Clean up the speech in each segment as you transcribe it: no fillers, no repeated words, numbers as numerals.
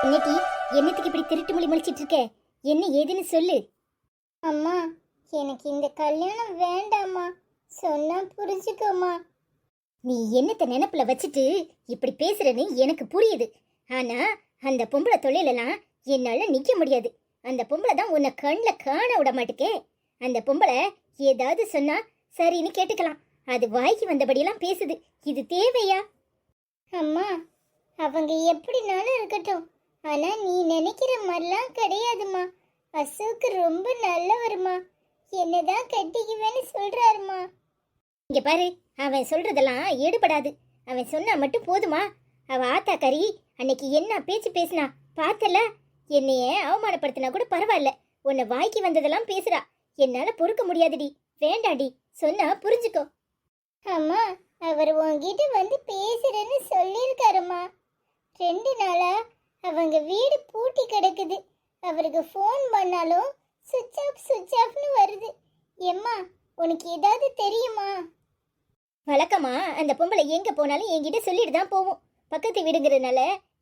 என்னடி, என்னத்துக்கு இப்படி திருட்டு மொழி முழிச்சிட்டு இருக்க? என்ன ஏதுன்னு சொல்லு. அம்மா, எனக்கு இந்த கல்யாணம் வேண்டாம்மா. சொன்னா புரிஞ்சுக்கோமா. நீ என்னத்த நினைப்புல வச்சுட்டு இப்படி பேசுறன்னு எனக்கு புரியுது. ஆனா அந்த பொம்பளை தொழிலெல்லாம் என்னால நிக்க முடியாது. அந்த பொம்பளை தான் உன்னை கண்ணில் காண விட மாட்டேக்கே. அந்த பொம்பளை ஏதாவது சொன்னா சரின்னு கேட்டுக்கலாம். அது வாய்க்கு வந்தபடியெல்லாம் பேசுது. இது தேவையா? அம்மா, அவங்க எப்படினாலும் இருக்கட்டும். ஆனா நீ நினைக்கிற மாதிரிலாம் கிடையாதுமா. அசோக் ரொம்ப நல்லவருமா. என்னதான் கட்டிக்குவேன்னு சொல்றாருமா. இங்க பாரு, அவன் சொல்றதெல்லாம் எடுபடாது. அவன் சொன்னா மட்டும் போதுமா? அவ ஆத்தா கறி அன்னைக்கு என்ன பேச்சு பேசினா பார்த்தல? என்னைய அவமானப்படுத்தினா கூட பரவாயில்ல, உன்னை வாய்க்கு வந்ததெல்லாம் பேசுறா. என்னால பொறுக்க முடியாதுடி. வேண்டாடி, சொன்னா புரிஞ்சுக்கோ. அம்மா, அவர் உன்கிட்ட வந்து பேசுறேன்னு சொல்லியிருக்காருமா. 2 நாளா அவங்க வீடு பூட்டி கிடக்குது. அவருக்கு ஃபோன் பண்ணாலும் சுவிட்ச் ஆஃப்னு வருது. எம்மா, உனக்கு ஏதாவது தெரியுமா? வழக்கமா அந்த பொம்பளை எங்க போனாலும் என்கிட்ட சொல்லிட்டு தான் போவோம். பக்கத்து வீடுங்கிறதுனால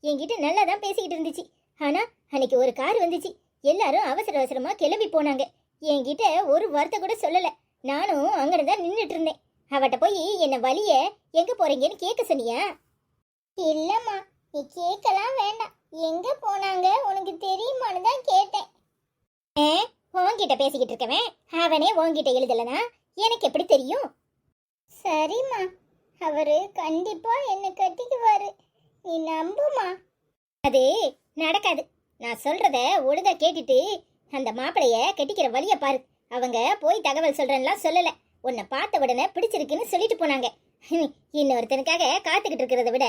என்கிட்ட நல்லா தான் பேசிக்கிட்டு இருந்துச்சு. ஆனா அன்னைக்கு ஒரு கார் வந்துச்சு. எல்லாரும் அவசர அவசரமா கிளம்பி போனாங்க. என்கிட்ட ஒரு வார்த்தை கூட சொல்லல. நானும் அங்கதான் நின்றுட்டு இருந்தேன். அவட்ட போய் என்ன வழிய எங்க போறீங்கன்னு கேட்க சொன்னியா? இல்லம்மா, நீ கேட்கலாம் வேண்டாம். எங்க போனாங்க உனக்கு தெரியுமான்னு தான் கேட்டேன். உன்கிட்ட பேசிக்கிட்டு இருக்கவன் அவனே உன்கிட்ட எழுதலனா எனக்கு எப்படி தெரியும்? சரிம்மா, அவரு கண்டிப்பா என்ன கட்டிக்குவாரு. நீ நம்புமா. அது நடக்காது. நான் சொல்றத ஒழுங்கா கேட்டுட்டு அந்த மாப்பிளைய கட்டிக்கிற வழிய பாரு. அவங்க போய் தகவல் சொல்றேன்லாம் சொல்லல. உன்னை பார்த்த உடனே பிடிச்சிருக்குன்னு சொல்லிட்டு போனாங்க. இன்னொருத்தனுக்காக காத்துக்கிட்டு இருக்கிறத விட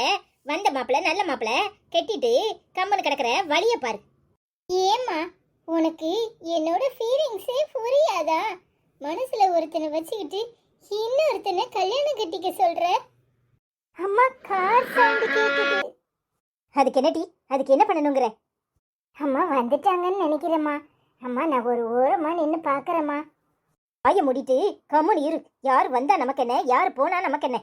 வந்த மாப்பிள்ள நல்ல மாப்பிள்ள கட்டிட்டு கம்மனு கிடக்கிற வழிய பாரு. ஏம்மா, உனக்கு என்னோட ஃபீலிங்ஸே புரியாதா? மனசுல ஒருத்தனை வச்சுக்கிட்டு இன்னொருத்தனை கல்யாணம் கட்டிக்க சொல்ற? அம்மா, கார் சவுண்ட் கேக்குது. அதுக்கு என்னடி, அதுக்கு என்ன பண்ணணுங்கிற? அம்மா வந்துட்டாங்கன்னு நினைக்கிறேம்மா. அம்மா, நான் ஒரு ஓரமா நின்று பார்க்கறேம்மா. வாய மூடிட்டு கம்முன்னு இரு. யார் வந்தா நமக்கு என்ன, யார் போனா நமக்கு என்ன?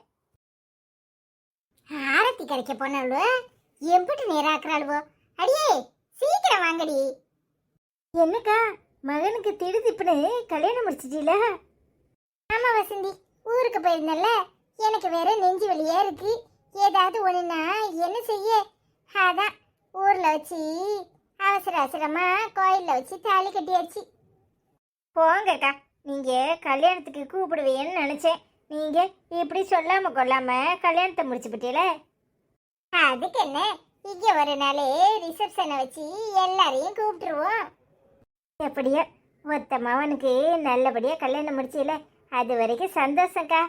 ஆரத்தி கிடைக்க போனாலோ எம்பிட்டு நேராக்குறாளுவோ. அடியே, சீக்கிரம் வாங்கடி. என்னக்கா, மகனுக்கு திடுதிப்புன்னு கல்யாணம் முடிச்சிட்டீல? ஆமா வசந்தி, ஊருக்கு போயிருந்தல. எனக்கு வேற நெஞ்சு வலியா இருக்கு. ஏதாவது ஒண்ணுனா என்ன செய்ய? அதான் ஊர்ல வச்சு அவசர அவசரமா கோயில்ல வச்சு தாலி கட்டியாச்சு. போங்கக்கா, நீங்க கல்யாணத்துக்கு கூப்பிடுவீங்கன்னு நினைச்சேன். நீங்க இப்படி சொல்லாம கொள்ளாம கல்யாணத்தை முடிச்சு விட்டீல. அதுக்கு என்ன, இங்க ஒரு நாளே ரிசப்ஷனை வச்சு எல்லாரையும் கூப்பிட்டுருவோம். எப்படியோ ஒத்த மவனுக்கு நல்லபடியா கல்யாணம் முடிச்சீல, அது வரைக்கும் சந்தோஷம்க்கா.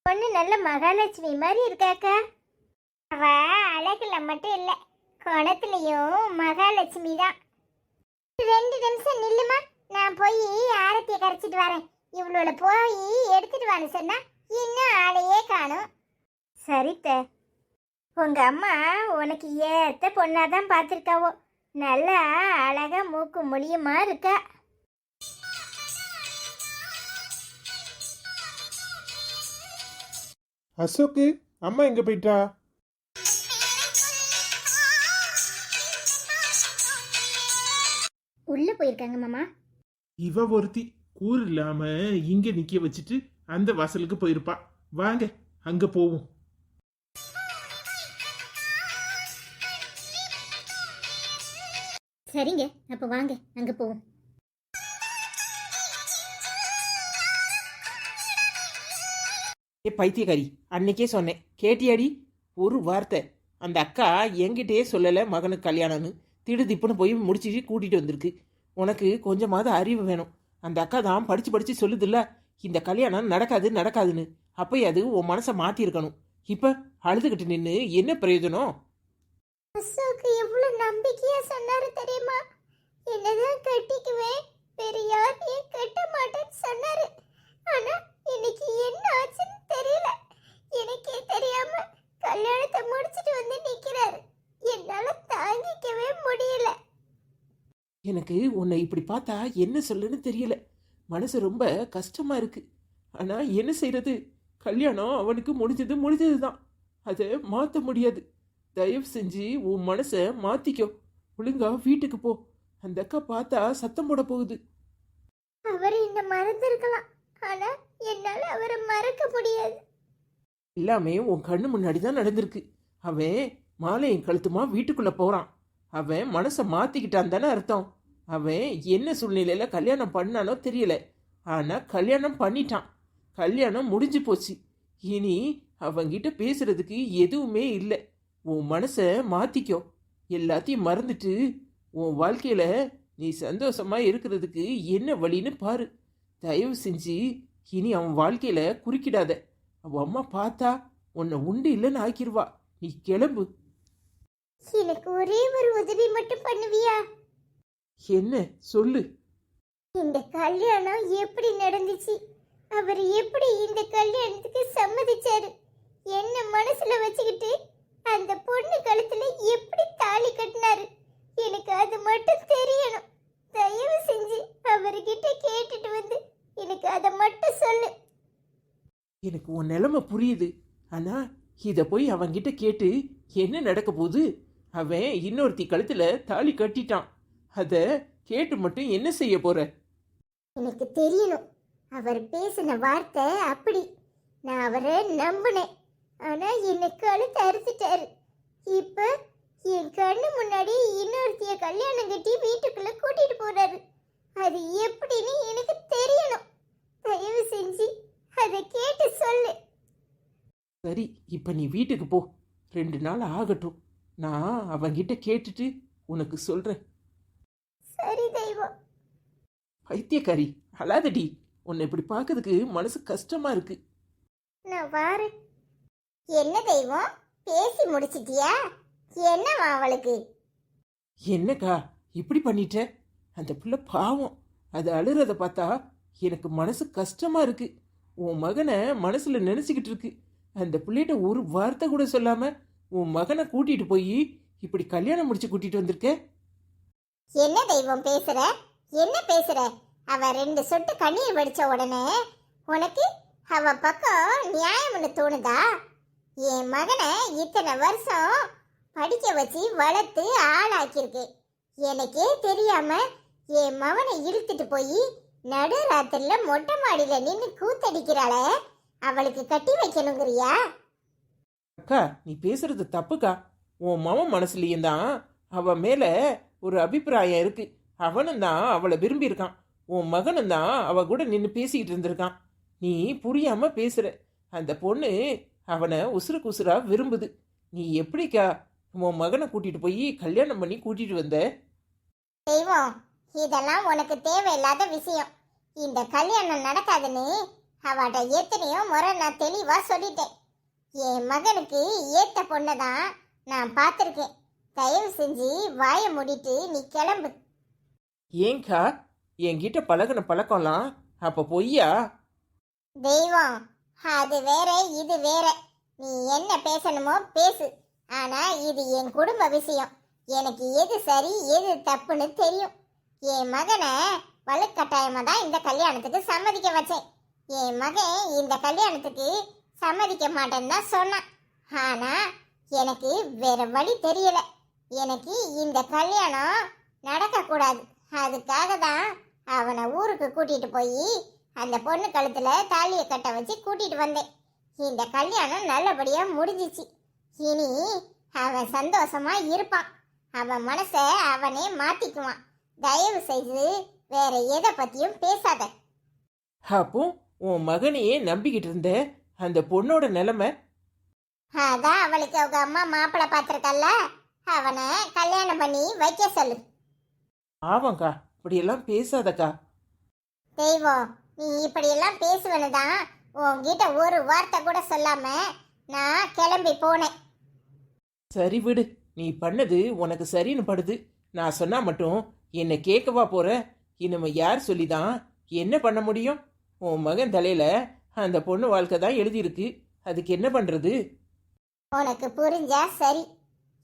பொண்ணு நல்ல மகாலட்சுமி மாதிரி இருக்காக்கா. அவ அழகுல மட்டும் இல்ல, குணத்துலயும் மகாலட்சுமி தான். 2 நிமிஷம் நில்லுமா, நான் போய் ஆரத்தியை கரைச்சிட்டு வரேன். இவளோட போய் எடுத்துட்டு வான்னு சொன்னா இன்னும் ஆளையே காணும். சரித்த, உங்க அம்மா உனக்கு ஏத்த பொண்ணாதான் பார்த்துருக்காவோ. நல்லா அழகா மூக்கு மொழியுமா இருக்கா. அசோக்கு, அம்மா எங்க போயிட்டா? உள்ள போயிருக்காங்க மாமா. இவ ஒருத்தி கூர் இல்லாம இங்க நிக்க வச்சுட்டு அந்த வாசலுக்கு போயிருப்பா. வாங்க அங்க போவோம். சரிங்க, அப்ப வாங்க அங்க போவோம். பைத்தியக்காரி, அன்னைக்கே சொன்னேன் கேட்டியாடி? ஒரு வார்த்தை அந்த அக்கா என்கிட்டயே சொல்லலை மகனுக்கு கல்யாணம்னு. திடுதிப்புன்னு போய் முடிச்சுட்டு கூட்டிகிட்டு வந்திருக்கு. உனக்கு கொஞ்சமாவது அறிவு வேணும். அந்த அக்கா தான் படித்து சொல்லுதில்ல இந்த கல்யாணம் நடக்காதுன்னு. அப்போயாவது உன் மனசை மாற்றிருக்கணும். இப்போ அழுதுகிட்டு நின்று என்ன பிரயோஜனம்? அசோக் எவ்வளவு நம்பிக்கையா சொன்னாரு தெரியுமா? என்னதான் கட்டிக்குவேன், வேற யாரையும் கட்ட மாட்டேன்னு சொன்னாரு. ஆனா இன்னைக்கு என்ன ஆச்சுன்னு தெரியல. எனக்கே தெரியாம கல்யாணத்தை முடிச்சிட்டு வந்து நிக்கிறாரு. என்னால தாங்கிக்கவே முடியல. எனக்கு உன்னை இப்படி பார்த்தா என்ன சொல்லுன்னு தெரியல. மனசு ரொம்ப கஷ்டமா இருக்கு. ஆனா என்ன செய்யறது? கல்யாணம் அவனுக்கு முடிஞ்சது தான். அதை மாற்ற முடியாது. தயவு செஞ்சு உன் மனசை மாத்திக்கோ. ஒழுங்கா வீட்டுக்கு போ. அந்த அக்கா பார்த்தா சத்தம் போட போகுது. அவர் என்ன மறந்திருக்கலாம், ஆனா என்னால அவரை மறக்க முடியாது. எல்லாமே உன் கண்ணு முன்னாடி தான் நடந்திருக்கு. அவன் மாலையின் கழுத்துமா வீட்டுக்குள்ள போறான். அவன் மனசை மாத்திக்கிட்டான் தானே அர்த்தம். அவன் என்ன சூழ்நிலையில கல்யாணம் பண்ணானோ தெரியல, ஆனா கல்யாணம் பண்ணிட்டான். கல்யாணம் முடிஞ்சு போச்சு. இனி அவங்கிட்ட பேசுறதுக்கு எதுவுமே இல்லை. உன் மனசை மாத்திக்கோ. எல்லாத்தையும் மறந்துட்டு உன் வாழ்க்கையில நீ சந்தோஷமா இருக்கிறதுக்கு என்ன வழின்னு பாரு. தயவு செஞ்சு இனி அவன் வாழ்க்கையில குறுக்கிடாத. அவன் அம்மா பார்த்தா உன்னை உண்டு இல்லைன்னு ஆக்கிருவா. நீ கிளம்பு. எனக்கு ஒரே ஒரு உதவி மட்டும் பண்ணுவியா? என்ன சொல்லு. இந்த கல்யாணம் எப்படி நடந்துச்சு, அவர் எப்படி இந்த கல்யாணத்துக்கு சம்மதிச்சாரு, என்ன மனசுல வச்சுக்கிட்டு அந்த பொண்ணு கழுத்துல எப்படி தாலி கட்டினாரு, எனக்கு அது மட்டும் தெரியணும். தயவு செஞ்சு அவர்கிட்ட கேட்டுட்டு வந்து எனக்கு அதை மட்டும் சொல்லு. எனக்கு உன் நிலைமை புரியுது. ஆனா இத போய் அவன்கிட்ட கேட்டு என்ன நடக்க போகுது? அவன் இன்னொருத்தி கழுத்துல தாலி கட்டிட்டான். அத கேட்டு மட்டும் என்ன செய்ய போற? எனக்கு தெரியணும். அவர் பேசின வார்த்தை அப்படி. நான் அவரை நம்பினேன். ஆனா என்னை கழுத்து அறுத்துட்டாரு. இப்ப என் கண்ணு முன்னாடி இன்னொருத்திய கல்யாணம் கட்டி வீட்டுக்குள்ள கூட்டிட்டு போறாரு. அது எப்படின்னு எனக்கு தெரியணும். தயவு செஞ்சு அதை கேட்டு சொல்லு. சரி, இப்ப நீ வீட்டுக்கு போ. 2 நாள் ஆகட்டும். நான் அவன்கிட்ட கேட்டுட்டு உனக்கு சொல்றேன். சரி தெய்வம். பைத்தியக்காரி, அழாதடி. உன்னை இப்படி பார்க்கறதுக்கு மனசு கஷ்டமா இருக்கு. நான் வாரேன். என்ன தெய்வம், பேசி முடிச்சிட்டியா? என்னவா அவளுக்கு? என்னக்கா இப்படி பண்ணிட்ட? அந்த பிள்ளை பாவம். அது அழுறத பார்த்தா எனக்கு மனசு கஷ்டமா இருக்கு. உன் மகனை மனசுல நினைச்சுக்கிட்டு இருக்கு. அந்த பிள்ளைகிட்ட ஒரு வார்த்தை கூட சொல்லாம உன் மகனை கூட்டிட்டு போய் இப்படி கல்யாணம் முடிச்சு கூட்டிட்டு வந்திருக்க. என்ன தெய்வம் பேசுற? என்ன பேசுற? அவ 2 சொட்டு கண்ணீர் வடிச்ச உடனே உனக்கு அவ பக்கம் நியாயம்னு தோணுதா? என் மகனை இத்தனை வருஷம் படிக்க வச்சு வளர்த்து ஆளாக்கியிருக்கேன். எனக்கே தெரியாம என் மகனை இழுத்துட்டு போய் நடு ராத்திரில மொட்டை மாடியில நின்று கூத்தடிக்கிறாளே, அவளுக்கு கட்டி வைக்கணுங்கிறியா? அக்கா, நீ பேசுறது தப்புக்கா. உன் மவன் மனசுலயும் தான் அவ மேல ஒரு அபிப்பிராயம் இருக்கு. அவனும் தான் அவளை விரும்பி இருக்கான். உன் மகனும் தான் அவ கூட நின்று பேசிக்கிட்டு இருந்திருக்கான். நீ புரியாம பேசுற. அந்த பொண்ணு அவனை உசுருக்கு உசுரா விரும்புது. நீ எப்படிக்கா உன் மகனை கூட்டிட்டு போய் கல்யாணம் பண்ணி கூட்டிட்டு வந்த? தெய்வம், இதெல்லாம் உனக்கு தேவையில்லாத விஷயம். இந்த கல்யாணம் நடக்காதுன்னு அவட்ட எத்தனையோ முறை நான் தெளிவா சொல்லிட்டேன். என் மகனுக்கு ஏத்த பொண்ணதான் நான் பார்த்துருக்கேன். தயவு செஞ்சு வாயை மூடிட்டு நீ கிளம்பு. ஏங்கா, என்கிட்ட பழகின பழக்கம்லாம் அப்ப பொய்யா? தெய்வம், அது வேற இது வேற. நீ என்ன பேசணுமோ பேசு. ஆனா இது என் குடும்ப விஷயம். எனக்கு எது சரி எது தப்புன்னு தெரியும். என் மகனை வலுக்கட்டாயமா தான் இந்த கல்யாணத்துக்கு சம்மதிக்க வச்சேன். என் மகன் இந்த கல்யாணத்துக்கு சம்மதிக்க மாட்டேன்னு தான் சொன்னான். ஆனா எனக்கு வேற வழி தெரியல. எனக்கு இந்த கல்யாணம் நடக்கக்கூடாது. அதுக்காக தான் அவனை ஊருக்கு கூட்டிட்டு போய் அந்த பொண்ணு கழுத்துல தாலியை கட்ட வச்சு கூட்டிட்டு வந்தேன். இந்த கல்யாணம் நல்லபடியா முடிஞ்சிச்சு. இனி அவன் சந்தோஷமா இருப்பான். அவன் மனசை அவனே மாத்திக்குவான். தயவு செய்து வேற எதை பத்தியும் பேசாத. அப்போ உன் மகனையே நம்பிக்கிட்டு இருந்த அந்த பொண்ணோட நிலைமை? அதான் அவளுக்கு அவங்க அம்மா மாப்பிள்ளை பார்த்துருக்கல்ல, அவனை கல்யாணம் பண்ணி வைக்க சொல்லு. ஆமாக்கா, இப்படியெல்லாம் பேசாதக்கா. தெய்வம், நீ இப்படியெல்லாம் பேசுவனு தான் உன்கிட்ட ஒரு வார்த்தை கூட சொல்லாம நான் கிளம்பி போனேன். சரி விடு. நீ பண்ணது உனக்கு சரின்னு படுது. நான் சொன்னா மட்டும் என்னை கேட்கவா போற? இனிமே யார் சொல்லிதான் என்ன பண்ண முடியும்? உன் மகன் தலையில அந்த பொண்ணு வாழ்க்கை தான் எழுதியிருக்கு. அதுக்கு என்ன பண்றது? உனக்கு புரிஞ்சா சரி.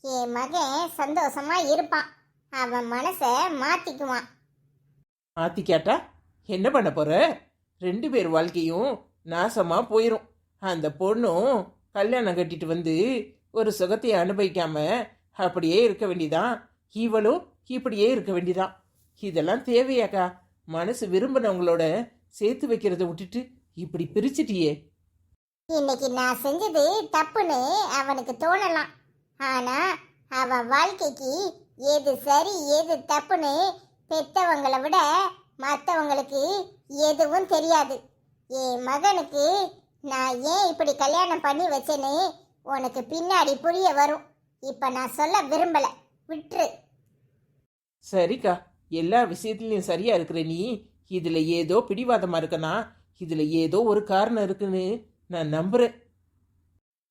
என் மகன் சந்தோஷமா இருப்பான். அவன் மனசை மாத்திக்குவான். மாத்தி கேட்டா என்ன பண்ண போற? 2 பேர் வாழ்க்கையும் நாசமா போயிரும். அந்த பொண்ணும் கல்யாணம் கட்டிட்டு வந்து ஒரு சுகத்தை அனுபவிக்காம அப்படியே இருக்க வேண்டியதான். இவளும் இப்படியே இருக்க வேண்டியதான். இதெல்லாம் தேவையாக்கா? மனசு விரும்பினவங்களோட சேர்த்து வைக்கிறத விட்டுட்டு இப்படி பிரிச்சிட்டியே. இன்னைக்கு நான் செஞ்சது தப்புன்னு அவனுக்கு தோணலாம். ஆனா அவன் வாழ்க்கைக்கு எது சரி எது தப்புன்னு பெத்தவங்களை விட மற்றவங்களுக்கு எதுவும் தெரியாது. என் மகனுக்கு நான் ஏன் இப்படி கல்யாணம் பண்ணி வச்சேன்னு உனக்கு பின்னாடி புரிய வரும். இப்ப நான் சொல்ல விரும்பல, விட்டுரு. சரிக்கா, எல்லா விஷயத்துலயும் சரியா இருக்கிற நீ இதுல ஏதோ பிடிவாதமா இருக்கனா, இதுல ஏதோ ஒரு காரணம் இருக்குன்னு நான் நம்புறேன்.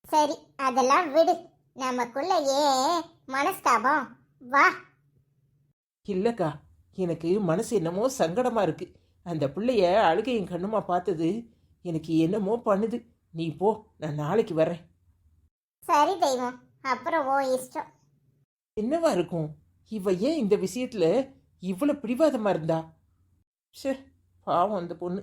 சரி, அதெல்லாம் விடு. நமக்குள்ள ஏன் மனஸ்தாபம்? வா. இல்லக்கா, எனக்கு மனசு என்னமோ சங்கடமா இருக்கு. அந்த பிள்ளைய அழுகையும் கண்ணுமா பார்த்தது எனக்கு என்னமோ பண்ணுது. நீ போ, நான் நாளைக்கு வரேன். சரி தெய்வம், அப்புறம் ஓ இஷ்டம். என்னவா இருக்கும்? இவ ஏன் இந்த விஷயத்துல இவ்வளவு பிடிவாதமா இருந்தா? ச்சே, பாவம் அந்த பொண்ணு.